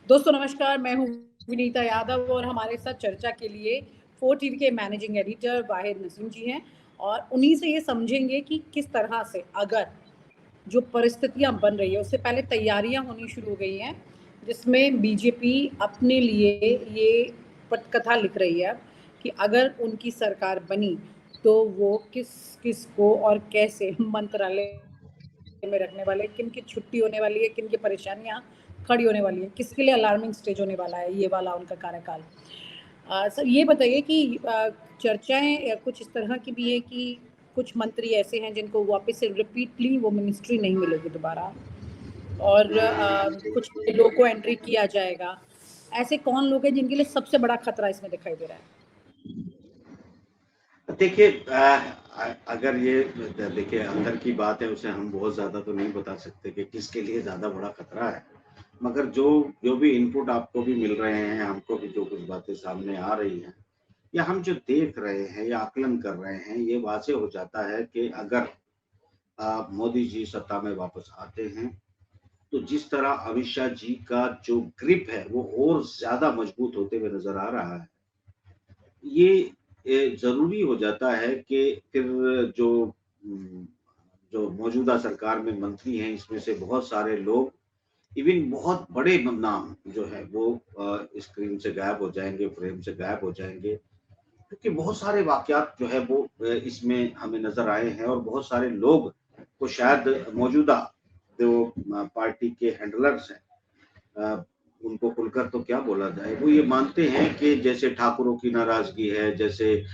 दोस्तों नमस्कार, मैं हूँ विनीता यादव और हमारे साथ चर्चा के लिए 4 टीवी के मैनेजिंग एडिटर वाहिद नसीम जी हैं और उन्हीं से ये समझेंगे कि किस तरह से अगर जो परिस्थितियाँ बन रही है, उससे पहले तैयारियाँ होनी शुरू हो गई हैं, जिसमें बीजेपी अपने लिए ये पटकथा लिख रही है कि अगर उनकी सरकार बनी, तो वो किस-किस को और कैसे मंत्रालय में रखने वाले, किन की छुट्टी होने वाली है, किन की परेशानियाँ खड़ी होने वाली है, किसके लिए अलार्मिंग स्टेज होने वाला है, ये वाला उनका कार्यकाल। सर ये बताइए कि चर्चाएँ कुछ इस तरह की भी है कि कुछ मंत्री ऐसे हैं जिनको वापस से रिपीटली वो मिनिस्ट्री नहीं मिलेगी दोबारा और कुछ लोगों को एंट्री किया जाएगा। ऐसे कौन लोग हैं जिनके लिए सबसे बड़ा खतरा इसमें दिखाई दे रहा है? देखिए अगर ये देखिए अंदर की बात है उसे हम बहुत ज़्यादा तो नहीं बता सकते कि किसके लिए ज़्यादा बड़ा खतरा है। मगर जो जो भी इनपुट आपको भी मिल रहे हैं, हमको भी जो कुछ बातें सामने आ रही हैं या हम जो देख रहे हैं या आकलन कर रहे हैं, ये वाज़ेह हो जाता है कि अगर मोदी जी सत्ता में वापस आते हैं, तो जिस तरह अमित शाह जी का जो ग्रिप है, वो और ज़्यादा मजबूत होते हुए नज़र आ रहा है। ये ज़रूरी हो जाता है कि फिर जो उम, जो मौजूदा सरकार में मंत्री हैं, इसमें से बहुत सारे लोग इवन बहुत बड़े नाम जो है वो स्क्रीन से गायब हो जाएँगे, फ्रेम से गायब हो जाएँगे। क्योंकि बहुत सारे वाक़यात जो है वो इसमें हमें नज़र आए हैं और बहुत सारे लोग को शायद मौजूदा जो पार्टी के हैंडलर्स हैं अ, उनको खुलकर तो क्या बोला जाए, वो ये मानते हैं कि जैसे ठाकुरों की नाराज़गी है, जैसे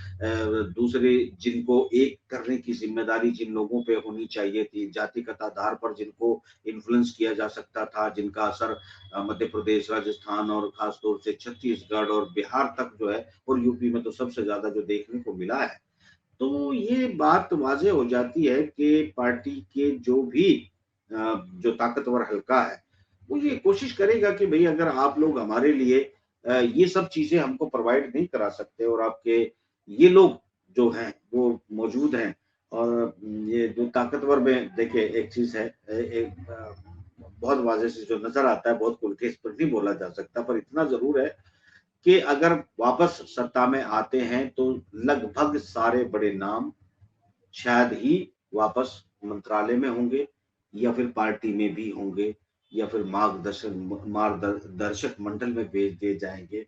दूसरे जिनको एक करने की ज़िम्मेदारी जिन लोगों पे होनी चाहिए थी, जातिगत आधार पर जिनको इन्फ्लुएंस किया जा सकता था, जिनका असर मध्य प्रदेश, राजस्थान और ख़ास तौर से छत्तीसगढ़ और बिहार तक जो है और यूपी में तो सबसे ज़्यादा जो देखने को मिला है। तो ये बात वाज़ेह हो जाती है कि पार्टी के जो भी जो ताकतवर हल्का है, वो ये कोशिश करेगा कि भई अगर आप लोग हमारे लिए ये सब चीज़ें हमको प्रोवाइड नहीं करा सकते और आपके ये लोग जो हैं, वो मौजूद हैं और ये जो ताकतवर में देखिए एक चीज़ है एक बहुत वाज़ेह से जो नज़र आता है, बहुत खुल के इस पर नहीं बोला जा सकता, पर इतना ज़रूर है कि अगर वापस सत्ता में आते हैं तो लगभग सारे बड़े नाम शायद ही वापस मंत्रालय में होंगे या फिर पार्टी में भी होंगे या फिर मार्गदर्शक मंडल में भेज दिए जाएँगे।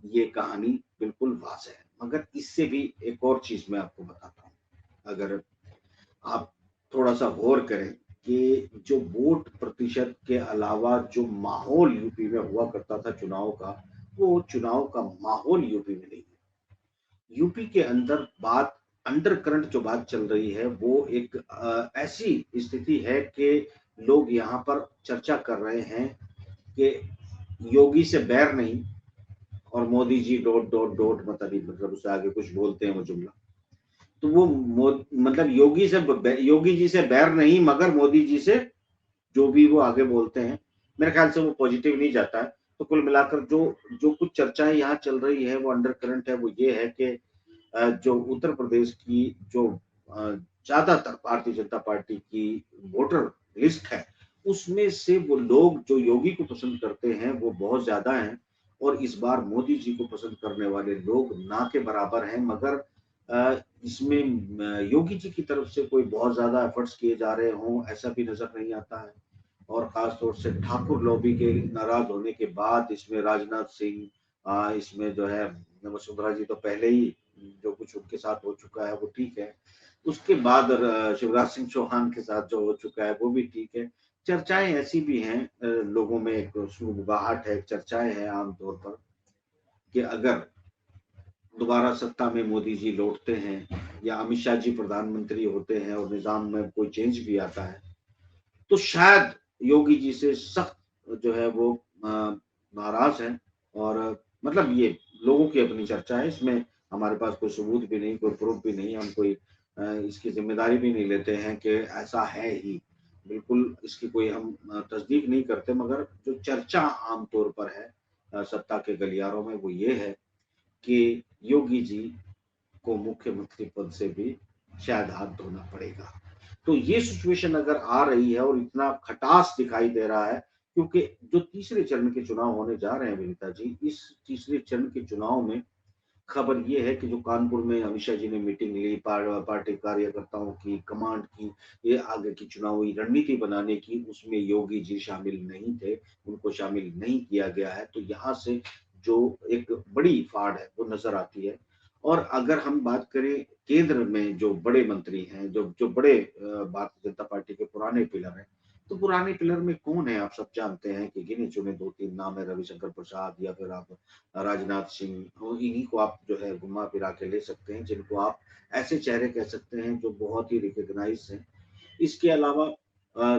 ये कहानी बिल्कुल वाज़ेह है। मगर इससे भी एक और चीज़ मैं आपको बताता हूँ। अगर आप थोड़ा-सा गौर करें कि जो वोट प्रतिशत के अलावा जो माहौल यूपी में हुआ करता था चुनाव का, वो चुनाव का माहौल यूपी में नहीं है। यूपी के अंदर बात अंडर करंट जो बात चल रही है वो एक ऐसी स्थिति है कि लोग यहाँ पर चर्चा कर रहे हैं कि योगी से बैर नहीं और Modi ji dot dot dot मतलब उससे आगे कुछ बोलते हैं वो जुमला। तो वो मतलब योगी जी से बैर नहीं मगर मोदी जी से जो भी वो आगे बोलते हैं, मेरे ख्याल से वो पॉजिटिव नहीं जाता है। तो कुल मिलाकर जो जो कुछ चर्चाएँ यहाँ चल रही है वो अंडर करंट है वो ये है कि जो उत्तर प्रदेश की जो अ, ज़्यादातर भारतीय जनता पार्टी की वोटर लिस्ट है, उसमें से वो लोग जो योगी को पसंद करते हैं, वो बहुत ज़्यादा हैं और इस बार मोदी जी को पसंद करने वाले लोग ना के बराबर हैं मगर इसमें योगी जी की तरफ से कोई बहुत ज़्यादा एफर्ट्स किए जा रहे हों, ऐसा भी नज़र नहीं आता है। और ख़ास तौर से ठाकुर लॉबी के नाराज़ होने के बाद इसमें राजनाथ सिंह इसमें जो है वसुंधरा जी तो पहले ही जो कुछ उनके साथ हो चुका है वो ठीक है। उसके बाद शिवराज सिंह चौहान के साथ जो हो चुका है वो भी ठीक है। चर्चाएँ ऐसी भी हैं लोगों में एक सुगबुगाहट है, चर्चाएँ हैं आम तौर पर कि अगर दोबारा सत्ता में मोदी जी लौटते हैं या अमित शाह जी प्रधानमंत्री होते हैं और निज़ाम में कोई चेंज भी आता है, तो शायद योगी जी से सख्त जो है वो अ, नाराज़ हैं और मतलब ये लोगों की अपनी चर्चा है, इसमें हमारे पास कोई सबूत भी नहीं, कोई प्रूफ़ भी नहीं, हम कोई इसकी ज़िम्मेदारी भी नहीं लेते हैं कि ऐसा है ही। बिल्कुल इसकी कोई हम तस्दीक नहीं करते मगर जो चर्चा आम तौर पर है सत्ता के गलियारों में वो ये है कि योगी जी को मुख्यमंत्री पद से भी शायद हाथ धोना पड़ेगा। तो ये सिचुएशन अगर आ रही है और इतना खटास दिखाई दे रहा है क्योंकि जो तीसरे चरण के चुनाव होने जा रहे हैं विनीता जी, इस तीसरे चरण के चुनाव में खबर ये है कि जो कानपुर में अमित शाह जी ने मीटिंग ली, पार्टी कार्यकर्ताओं की, कमांड की, ये आगे की चुनावी रणनीति बनाने की, उसमें योगी जी शामिल नहीं थे, उनको शामिल नहीं किया गया है। तो यहाँ से जो एक बड़ी फाड़ है वो नजर आती है। और अगर हम बात करें केंद्र में जो बड़े मंत्री हैं, जो जो बड़े भारतीय जनता पार्टी के पुराने पिलर हैं, तो पुराने पिलर में कौन है आप सब जानते हैं कि गिने चुने 2-3 नाम है, रविशंकर प्रसाद या फिर आप राजनाथ सिंह, और इन्हीं को आप जो है घुमा फिरा के ले सकते हैं, जिनको आप ऐसे चेहरे कह सकते हैं जो बहुत ही रिकॉग्नाइज हैं। इसके अलावा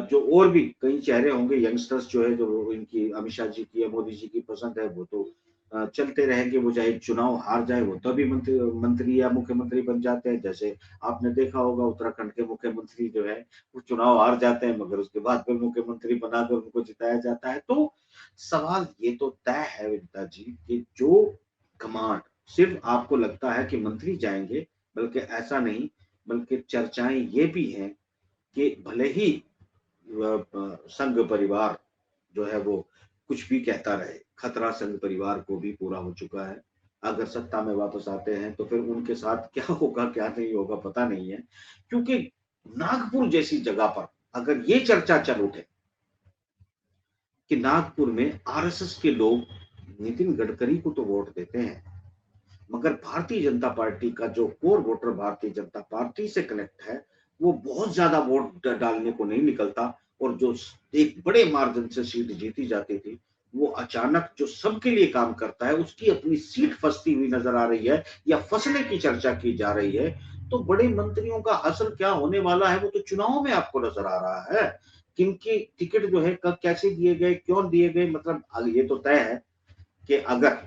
जो और भी कई चेहरे होंगे, यंगस्टर्स जो है, जो इनकी अमित शाह जी की या मोदी जी की पसंद है, वो तो चलते रहेंगे, वो चाहे चुनाव हार जाए वो तभी मंत्री या मुख्यमंत्री बन जाते हैं। जैसे आपने देखा होगा उत्तराखंड के मुख्यमंत्री जो है वो चुनाव हार जाते हैं, मगर उसके बाद फिर मुख्यमंत्री बनाकर उनको जिताया जाता है। तो सवाल ये तो तय है विनीता जी कि जो कमांड सिर्फ आपको लगता है कि मंत्री जाएंगे, बल्कि ऐसा नहीं, बल्कि चर्चाएं ये भी हैं कि भले ही संघ परिवार जो है वो कुछ भी कहता रहे, खतरा संघ परिवार को भी पूरा हो चुका है। अगर सत्ता में वापस आते हैं तो फिर उनके साथ क्या होगा क्या नहीं होगा पता नहीं है, क्योंकि नागपुर जैसी जगह पर अगर ये चर्चा चल उठे कि नागपुर में आरएसएस के लोग नितिन गडकरी को तो वोट देते हैं, मगर भारतीय जनता पार्टी का जो core voter Bharatiya Janata party से कनेक्ट है, वो बहुत ज्यादा वोट डालने को नहीं निकलता, और जो एक बड़े मार्जिन से सीट जीती जाती थी, वो अचानक जो सबके लिए काम करता है उसकी अपनी सीट फंसती हुई नजर आ रही है या फंसने की चर्चा की जा रही है। तो बड़े मंत्रियों का हासिल क्या होने वाला है वो तो चुनाव में आपको नजर आ रहा है। किनकी टिकट जो है कब कैसे दिए गए, क्यों दिए गए, मतलब ये तो तय है कि अगर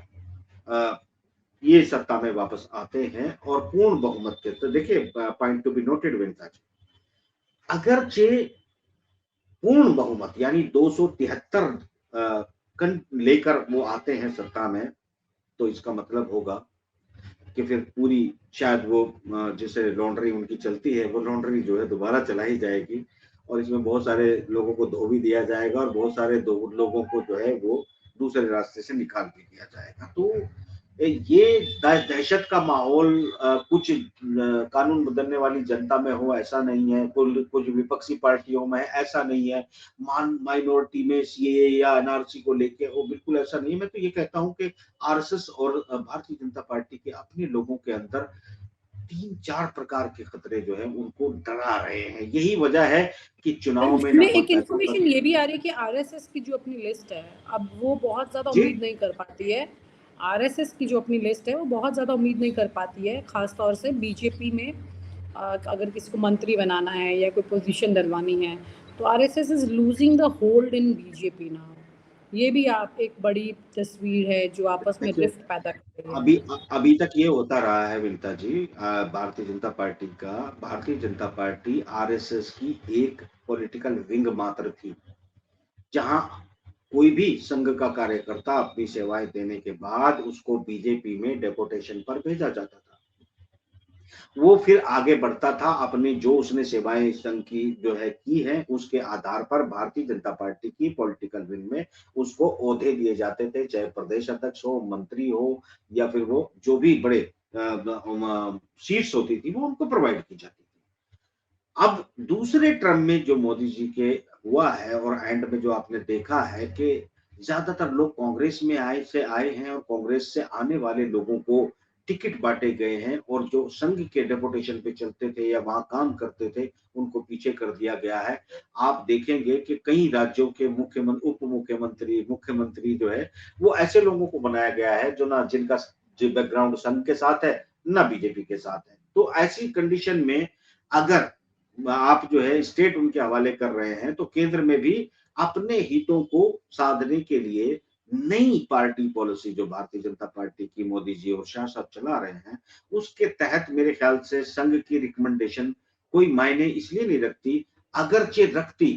ये सत्ता में वापस आते हैं और पूर्ण बहुमत के, तो देखिए point to be noted Vinita ji, अगर चे पूर्ण बहुमत यानी 273 लेकर वो आते हैं सत्ता में, तो इसका मतलब होगा कि फिर पूरी शायद वो जैसे लॉन्ड्री उनकी चलती है, वो लॉन्ड्री जो है दोबारा चलाई जाएगी, और इसमें बहुत सारे लोगों को धो भी दिया जाएगा और बहुत सारे लोगों को जो है वो दूसरे रास्ते से निकाल भी दिया जाएगा। तो ये दहशत का माहौल कुछ कानून बदलने वाली जनता में हो ऐसा नहीं है, कुछ विपक्षी पार्टियों में ऐसा नहीं है, माइनॉरिटी में सीएए या एनआरसी को लेके हो, बिल्कुल ऐसा नहीं है। मैं तो ये कहता हूं कि आरएसएस और भारतीय जनता पार्टी के अपने लोगों के अंदर 3-4 प्रकार के खतरे जो है उनको डरा रहे हैं। यही वजह है कि चुनाव में ना एक इन्फॉर्मेशन ये भी आ रही है कि आरएसएस की जो अपनी लिस्ट है, अब वो बहुत ज्यादा उम्मीद नहीं कर पाती है। आरएसएस की जो अपनी लिस्ट है वो बहुत ज्यादा उम्मीद नहीं कर पाती है, खासतौर से बीजेपी में अगर किसी को मंत्री बनाना है या कोई पोजीशन डलवानी है, तो RSS is losing the hold in BJP now. ये भी आप एक बड़ी तस्वीर है जो आपस में रिफ्ट पैदा कर रही है। अभी तक ये होता रहा है विनीता जी, भारतीय जनता पार्टी आरएसएस की एक पॉलिटिकल विंग मात्र थी, जहां कोई भी संघ का कार्यकर्ता अपनी सेवाएं देने के बाद उसको बीजेपी में डेपुटेशन पर भेजा जाता था। वो फिर आगे बढ़ता था, अपनी जो उसने सेवाएं संघ की जो है की है उसके आधार पर भारतीय जनता पार्टी की पॉलिटिकल विंग में उसको ओहदे दिए जाते थे, चाहे प्रदेश अध्यक्ष हो, मंत्री हो, या फिर वो जो भी बड़े सीट्स होती थी वो उनको प्रोवाइड की जाती थी। अब दूसरे टर्म में जो मोदी जी के हुआ है और एंड में जो आपने देखा है कि ज्यादातर लोग कांग्रेस में आए हैं और कांग्रेस से आने वाले लोगों को टिकट बांटे गए हैं, और जो संघ के डेपुटेशन पे चलते थे या वहां काम करते थे उनको पीछे कर दिया गया है। आप देखेंगे कि कई राज्यों के मुख्यमंत्री, उप मुख्यमंत्री, मुख्यमंत्री जो है वो ऐसे लोगों को बनाया गया है जो ना जिनका जो बैकग्राउंड संघ के साथ है ना बीजेपी के साथ है। तो ऐसी कंडीशन में अगर आप जो है स्टेट उनके हवाले कर रहे हैं, तो केंद्र में भी अपने हितों को साधने के लिए नई पार्टी पॉलिसी जो भारतीय जनता पार्टी की मोदी जी और शाह साहब चला रहे हैं, उसके तहत मेरे ख्याल से संघ की रिकमेंडेशन कोई मायने इसलिए नहीं रखती, अगरचे रखती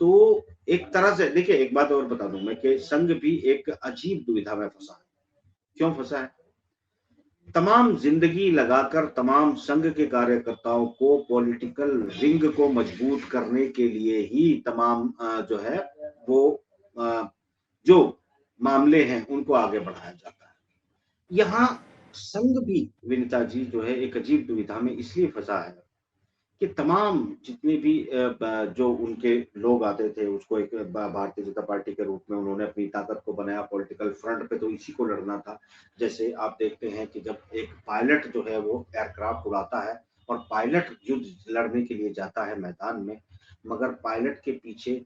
तो एक तरह से देखिए, एक बात और बता दूं मैं कि संघ भी एक अजीब दुविधा में फंसा है। क्यों फंसा है? तमाम जिंदगी लगाकर तमाम संघ के कार्यकर्ताओं को पॉलिटिकल विंग को मजबूत करने के लिए ही तमाम जो है वो मामले हैं उनको आगे बढ़ाया जाता है। यहाँ संघ भी विनीता जी जो है एक अजीब दुविधा में इसलिए फंसा है कि तमाम जितने भी जो उनके लोग आते थे उसको एक भारतीय जनता पार्टी के रूप में उन्होंने अपनी ताकत को बनाया पॉलिटिकल फ्रंट पे, तो इसी को लड़ना था। जैसे आप देखते हैं कि जब एक पायलट जो है वो एयरक्राफ्ट उड़ाता है और पायलट युद्ध लड़ने के लिए जाता है मैदान में, मगर पायलट के पीछे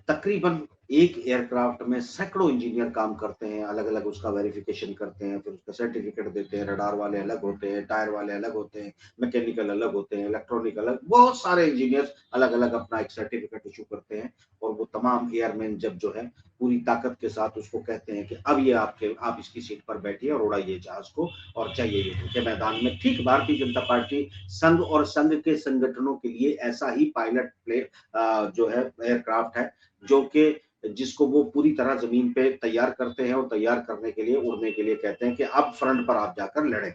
तकरीबन एक एयरक्राफ्ट में सैकड़ों इंजीनियर काम करते हैं, अलग-अलग उसका वेरिफिकेशन करते हैं, फिर उसका सर्टिफिकेट देते हैं, रडार वाले अलग होते हैं, टायर वाले अलग होते हैं, मैकेनिकल अलग होते हैं, इलेक्ट्रॉनिक अलग, बहुत सारे इंजीनियर्स अलग-अलग अपना एक सर्टिफिकेट इश्यू करते हैं और वो तमाम एयरमैन जब जो है पूरी ताकत के साथ उसको कहते हैं कि अब ये आप इसकी सीट पर बैठिए और उड़ाइए जहाज को और जाइए युद्ध के मैदान में। ठीक भारतीय जनता पार्टी संघ और संघ के संगठनों के लिए ऐसा ही पायलट जो है एयरक्राफ्ट है, जो कि जिसको वो पूरी तरह जमीन पे तैयार करते हैं और तैयार करने के लिए उड़ने के लिए कहते हैं कि अब फ्रंट पर आप जाकर लड़ें।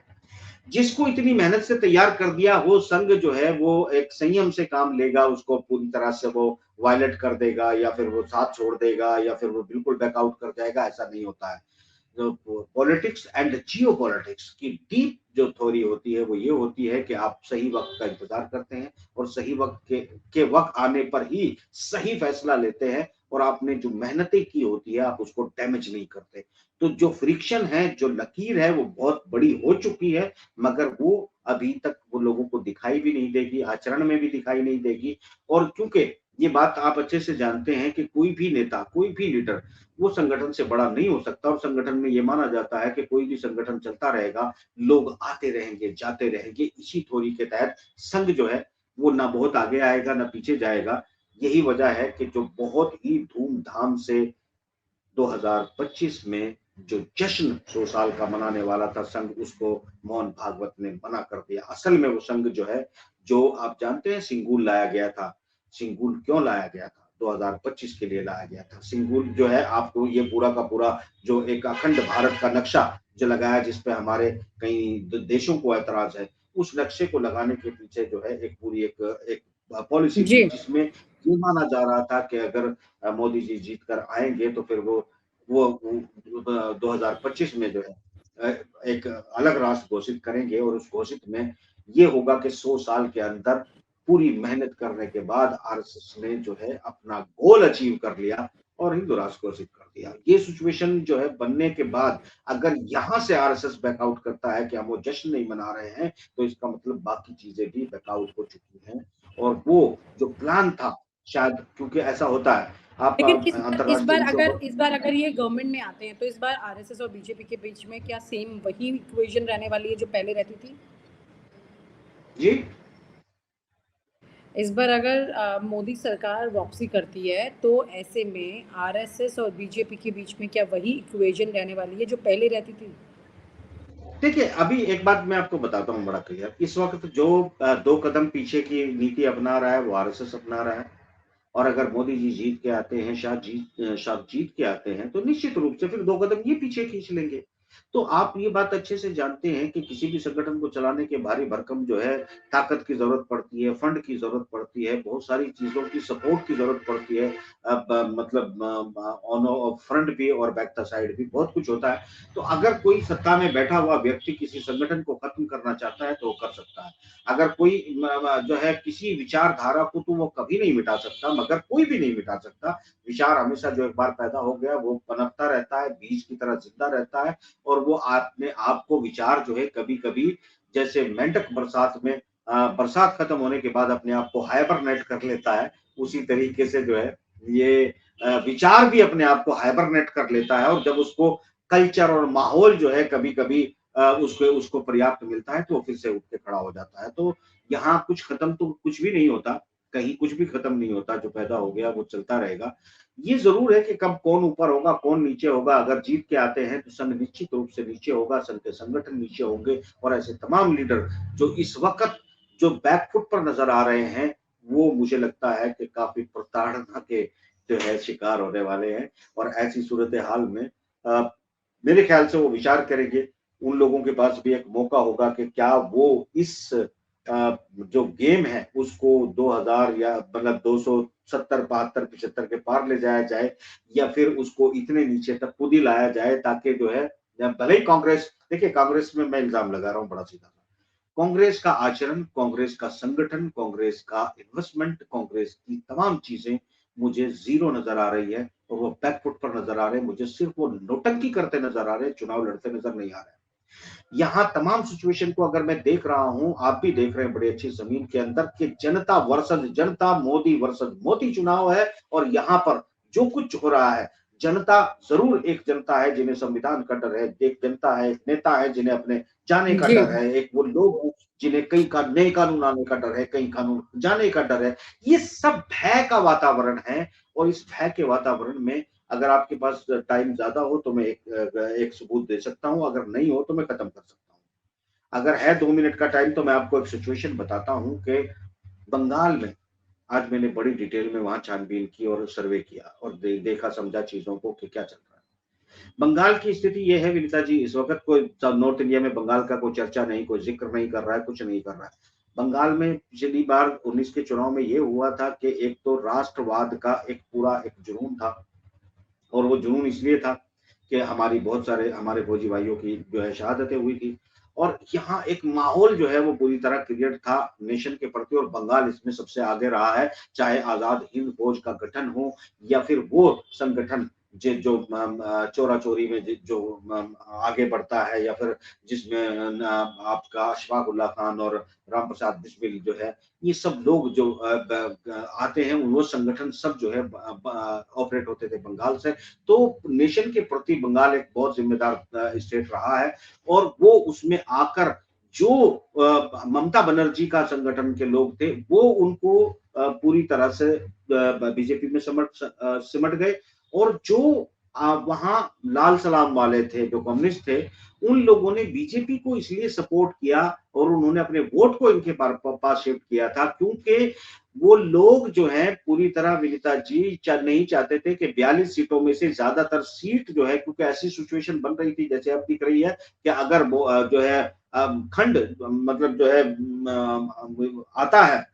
जिसको इतनी मेहनत से तैयार कर दिया वो संघ जो है वो एक संयम से काम लेगा, उसको पूरी तरह से वो वायलेट कर देगा या फिर वो साथ छोड़ देगा या फिर वो बिल्कुल बैकआउट कर जाएगा, ऐसा नहीं होता है। पॉलिटिक्स एंड जियो पॉलिटिक्स की डीप जो थ्योरी होती है वो ये होती है कि आप सही वक्त का इंतजार करते हैं और सही वक्त के वक्त आने पर ही सही फैसला लेते हैं और आपने जो मेहनतें की होती है आप उसको डैमेज नहीं करते। तो जो फ्रिक्शन है, जो लकीर है वो बहुत बड़ी हो चुकी है, मगर वो अभी तक वो लोगों को दिखाई भी नहीं देगी, आचरण में भी दिखाई नहीं देगी। और क्योंकि ये बात आप अच्छे से जानते हैं कि कोई भी नेता, कोई भी लीडर वो संगठन से बड़ा नहीं हो सकता और संगठन में ये माना जाता है कि कोई भी संगठन चलता रहेगा, लोग आते रहेंगे, जाते रहेंगे। इसी थ्योरी के तहत संघ जो है वो ना बहुत आगे आएगा ना पीछे जाएगा। यही वजह है कि जो बहुत ही धूमधाम से 2025 में जो जश्न 100 साल का मनाने वाला था संघ, उसको मोहन भागवत ने मना कर दिया। असल में वो संघ जो है, जो आप जानते हैं सिंगुल लाया गया था। सिंगुल क्यों लाया गया था? 2025 के लिए लाया गया था। सिंगुल जो है आपको ये पूरा का पूरा जो एक अखंड भारत का नक्शा जो लगाया जिस पे हमारे कई देशों को ऐतराज है, उस नक्शे को लगाने के पीछे जो है एक पूरी एक पॉलिसी जी। थी जिसमें ये माना जा रहा था कि अगर मोदी जी जीत कर आएंगे तो फिर वो 2025 में जो है एक अलग राष्ट्र घोषित करेंगे और उस घोषित में ये होगा कि 100 साल के अंदर पूरी मेहनत करने के बाद आरएसएस ने जो है अपना गोल अचीव कर लिया और हिंदू राष्ट्र घोषित कर दिया। ये सिचुएशन जो है बनने के बाद अगर यहाँ से आरएसएस बैकआउट करता है कि हम वो जश्न नहीं मना रहे हैं, तो इसका मतलब बाकी चीजें भी बैकआउट हो चुकी हैं और वो जो प्लान था शायद, क्योंकि ऐसा होता है आप लेकिन अंतरराष्ट्रीय इस बार अगर ये गवर्नमेंट में आते हैं तो इस बार आरएसएस और बीजेपी के बीच में क्या सेम वही इक्वेशन रहने वाली है जो पहले रहती थी? जी। इस बार अगर मोदी सरकार वापसी करती है तो ऐसे में आरएसएस और बीजेपी के बीच में क्या वही इक्वेशन रहने वाली है जो पहले रहती थी? देखिए, अभी एक बात मैं आपको बताता हूँ बड़ा क्लियर। इस वक़्त जो 2 कदम पीछे की नीति अपना रहा है, वो आरएसएस अपना रहा है और अगर मोदी जी जीत के आते हैं, शायद जीत के आते हैं, तो निश्चित रूप से फिर 2 कदम ये पीछे खींच लेंगे। तो आप ये बात अच्छे से जानते हैं कि किसी भी संगठन को चलाने के भारी भरकम जो है, ताकत की ज़रूरत पड़ती है, फंड की ज़रूरत पड़ती है, बहुत सारी चीज़ों की सपोर्ट की ज़रूरत पड़ती है। अब मतलब ऑन फ्रंट भी और बैक द साइड भी बहुत कुछ होता है। तो अगर कोई सत्ता में बैठा हुआ व्यक्ति किसी संगठन को खत्म करना चाहता है तो वो कर सकता है। अगर कोई जो है किसी विचारधारा को तो वो कभी नहीं मिटा सकता, मगर कोई भी नहीं मिटा सकता। विचार हमेशा जो एक बार पैदा हो गया वो पनपता रहता है, बीज की तरह जिंदा रहता है और वो अपने आप को विचार जो है कभी-कभी जैसे मेंढक बरसात में बरसात खत्म होने के बाद अपने आप को हाइबरनेट कर लेता है, उसी तरीके से जो है ये विचार भी अपने आप को हाइबरनेट कर लेता है और जब उसको कल्चर और माहौल जो है कभी-कभी उसको उसको पर्याप्त मिलता है तो वो फिर से उठ के खड़ा हो जाता है। तो यहाँ कुछ खत्म तो कुछ भी नहीं होता, कहीं कुछ भी खत्म नहीं होता, जो पैदा हो गया वो चलता रहेगा। ये ज़रूर है कि कब कौन ऊपर होगा, कौन नीचे होगा, अगर जीत के आते हैं तो संघ निश्चित रूप से नीचे होगा, संघ के संगठन नीचे होंगे और ऐसे तमाम लीडर जो इस वक़्त जो बैकफुट पर नज़र आ रहे हैं, वो मुझे लगता है कि काफ़ी प्रताड़ना के जो है शिकार होने वाले हैं और ऐसी सूरत-ए-हाल में अ, मेरे ख्याल से वो विचार करेंगे। उन लोगों के पास भी एक मौका होगा कि क्या वो इस जो गेम है उसको 2000 या मतलब 270, 72, 75 के पार ले जाया जाए, या फिर उसको इतने नीचे तक खुद ही लाया जाए ताकि जो है, भले ही कांग्रेस, देखिए कांग्रेस में मैं इल्जाम लगा रहा हूँ बड़ा सीधा सा, कांग्रेस का आचरण, कांग्रेस का संगठन, कांग्रेस का इन्वेस्टमेंट, कांग्रेस की तमाम चीजें मुझे ज़ीरो नज़र आ रही है, और वो बैक फुट पर नज़र आ रहे हैं। मुझे सिर्फ़ वो नौटंकी करते नज़र आ रहे हैं, चुनाव लड़ते नज़र नहीं आ रहे हैं। यहाँ तमाम सिचुएशन को अगर मैं देख रहा हूँ, आप भी देख रहे हैं बड़ी अच्छी ज़मीन के अंदर, कि जनता वर्सेस जनता, मोदी वर्सेस मोदी चुनाव है, और यहाँ पर जो कुछ हो रहा है, जनता ज़रूर, एक जनता है जिन्हें संविधान का डर है, एक जनता है, एक नेता है जिन्हें अपने जाने का जी। डर है, एक वो लोग हैं जिन्हें कई का नए कानून आने का डर है, कई कानून जाने का डर है। ये सब भय का वातावरण है, और इस भय के वातावरण में अगर आपके पास टाइम ज़्यादा हो तो मैं एक सबूत दे सकता हूँ, अगर नहीं हो तो मैं खत्म कर सकता हूँ। अगर है 2 मिनट का टाइम तो मैं आपको एक सिचुएशन बताता हूँ कि बंगाल में आज मैंने बड़ी डिटेल में वहाँ छानबीन की और सर्वे किया और देखा समझा चीज़ों को कि क्या चल रहा है। बंगाल की स्थिति ये है विनीता जी, इस वक़्त कोई नॉर्थ इंडिया में बंगाल का कोई चर्चा नहीं, कोई ज़िक्र नहीं कर रहा है, कुछ नहीं कर रहा है। बंगाल में पिछली बार 19 के चुनाव में ये हुआ था कि एक तो राष्ट्रवाद का एक पूरा एक जुनून था, और वो जुनून इसलिए था कि हमारी बहुत सारे हमारे फौजी भाइयों की जो है शहादतें हुई थी, और यहाँ एक माहौल जो है वो पूरी तरह क्रिएट था नेशन के प्रति, और बंगाल इसमें सबसे आगे रहा है, चाहे आजाद हिंद फौज का गठन हो या फिर वो संगठन जो चोरा चोरी में जो आगे बढ़ता है, या फिर जिसमें आपका अशफाक उल्ला खान और राम प्रसाद बिस्मिल जो है, ये सब लोग जो आते हैं, वो संगठन सब जो है ऑपरेट होते थे बंगाल से। तो नेशन के प्रति बंगाल एक बहुत जिम्मेदार स्टेट रहा है, और वो उसमें आकर जो ममता बनर्जी का संगठन के लोग थे, वो उनको पूरी तरह से बीजेपी में सिमट गए, और जो वहां लाल सलाम वाले थे, जो कम्युनिस्ट थे, उन लोगों ने बीजेपी को इसलिए सपोर्ट किया, और उन्होंने अपने वोट को इनके पास शिफ्ट किया था, क्योंकि वो लोग जो हैं पूरी तरह विनीता जी नहीं चाहते थे कि 42 सीटों में से ज्यादातर सीट जो है, क्योंकि ऐसी सिचुएशन बन रही थी जैसे अब दिख रही है कि अगर वो जो है खंड मतलब जो है आता है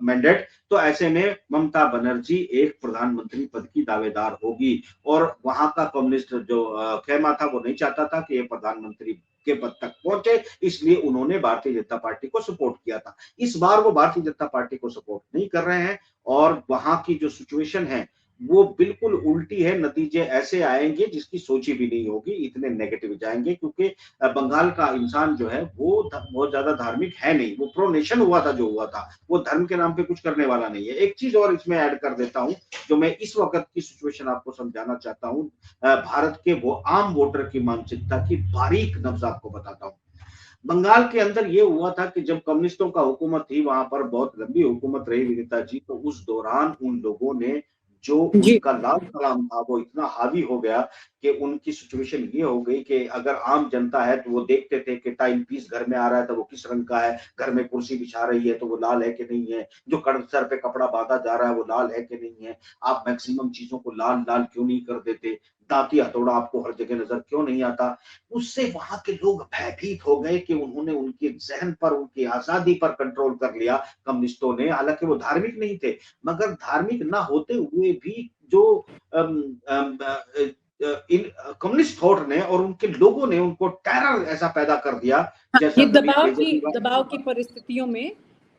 मैंडेट, तो ऐसे में ममता बनर्जी एक प्रधानमंत्री पद की दावेदार होगी, और वहां का कम्युनिस्ट जो खेमा था वो नहीं चाहता था कि ये प्रधानमंत्री के पद तक पहुंचे, इसलिए उन्होंने भारतीय जनता पार्टी को सपोर्ट किया था। इस बार वो भारतीय जनता पार्टी को सपोर्ट नहीं कर रहे हैं, और वहां की जो सिचुएशन है वो बिल्कुल उल्टी है, नतीजे ऐसे आएंगे जिसकी सोची भी नहीं होगी, इतने नेगेटिव जाएंगे, क्योंकि बंगाल का इंसान जो है वो बहुत ज्यादा धार्मिक है नहीं, वो प्रो नेशन हुआ था जो हुआ था, वो धर्म के नाम पे कुछ करने वाला नहीं है। एक चीज और इसमें ऐड कर देता हूं, जो मैं इस वक्त की सिचुएशन आपको समझाना चाहता हूं, भारत के वो आम वोटर की मानसिकता की बारीक नब्ज आपको बताता हूं। बंगाल के अंदर ये हुआ था कि जब कम्युनिस्टों का हुकूमत थी, वहां पर बहुत लंबी हुकूमत रही विनीता जी, तो उस दौरान उन लोगों ने जो जी। उनका लाल सलाम था वो इतना हावी हो गया कि उनकी सिचुएशन ये हो गई कि अगर आम जनता है तो वो देखते थे कि टाइम पीस घर में आ रहा है तो वो किस रंग का है, घर में कुर्सी बिछा रही है तो वो लाल है कि नहीं है, जो सर पे कपड़ा बांधा जा रहा है वो लाल है कि नहीं है, आप मैक्सिमम चीजों को लाल लाल क्यों नहीं कर देते, दांती हथौड़ा आपको हर जगह नजर क्यों नहीं आता। उससे वहां के लोग भयभीत हो गए कि उन्होंने उनके जहन पर, उनकी आजादी पर कंट्रोल कर लिया कम्युनिस्टों ने, हालांकि वो धार्मिक नहीं थे, मगर धार्मिक ना होते हुए भी जो अम, अम, इन कम्युनिस्ट थॉट ने और उनके लोगों ने उनको टेरर ऐसा पैदा कर दिया हाँ, जैसा ये कभी केजरीवाल। दबाव की परिस्थितियों में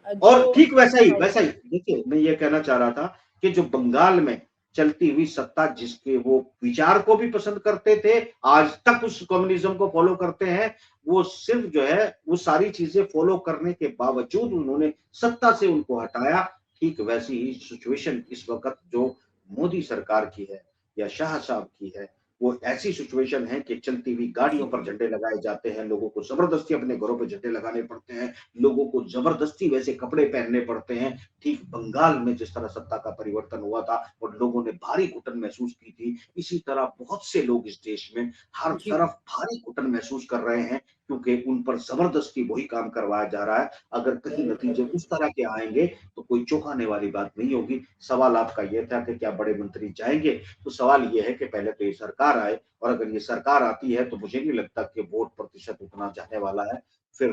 जो और ठीक वैसा ही देखिए, मैं ये कहना चाह रहा था कि जो बंगाल में चलती हुई सत्ता, जिसके वो विचार को भी पसंद करते थे, आज तक उस कम्युनिज्म को फॉलो करते हैं, वो सिर्फ जो है वो सारी चीजें फॉलो करने के बावजूद उन्होंने सत्ता से उनको हटाया। ठीक वैसी ही सिचुएशन इस वक्त जो मोदी सरकार की है या शाह साहब की है, वो ऐसी सिचुएशन है कि चलती हुई गाड़ियों पर झंडे लगाए जाते हैं, लोगों को जबरदस्ती अपने घरों पर झंडे लगाने पड़ते हैं, लोगों को जबरदस्ती वैसे कपड़े पहनने पड़ते हैं। ठीक बंगाल में जिस तरह सत्ता का परिवर्तन हुआ था और लोगों ने भारी घुटन महसूस की थी, इसी तरह बहुत से लोग इस देश में हर जी। तरफ भारी घुटन महसूस कर रहे हैं, क्योंकि उन पर जबरदस्ती वही काम करवाया जा रहा है। अगर कहीं नतीजे उस तरह के आएंगे तो कोई चौंकाने वाली बात नहीं होगी। सवाल आपका यह था कि क्या बड़े मंत्री जाएंगे, तो सवाल यह है कि पहले तो ये सरकार आए, और अगर ये सरकार आती है तो मुझे नहीं लगता कि वोट प्रतिशत उतना जाने वाला है। फिर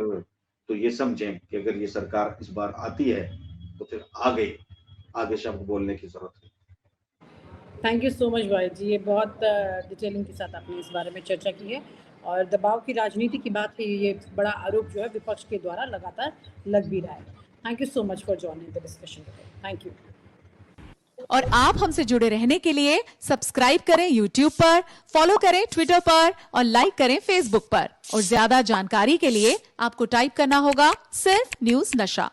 तो ये समझें कि अगर ये सरकार इस बार आती है तो फिर आगे शब्द बोलने की जरूरत है। थैंक यू सो मच भाई जी, ये बहुत डिटेलिंग के साथ आपने इस बारे में चर्चा की है और दबाव की राजनीति की बात है, ये बड़ा आरोप जो है विपक्ष के द्वारा लगातार लग भी रहा है। Thank you so much for joining the discussion today. Thank you. और आप हमसे जुड़े रहने के लिए सब्सक्राइब करें YouTube पर, फॉलो करें Twitter पर और लाइक करें Facebook पर। और ज्यादा जानकारी के लिए आपको टाइप करना होगा सिर्फ न्यूज नशा।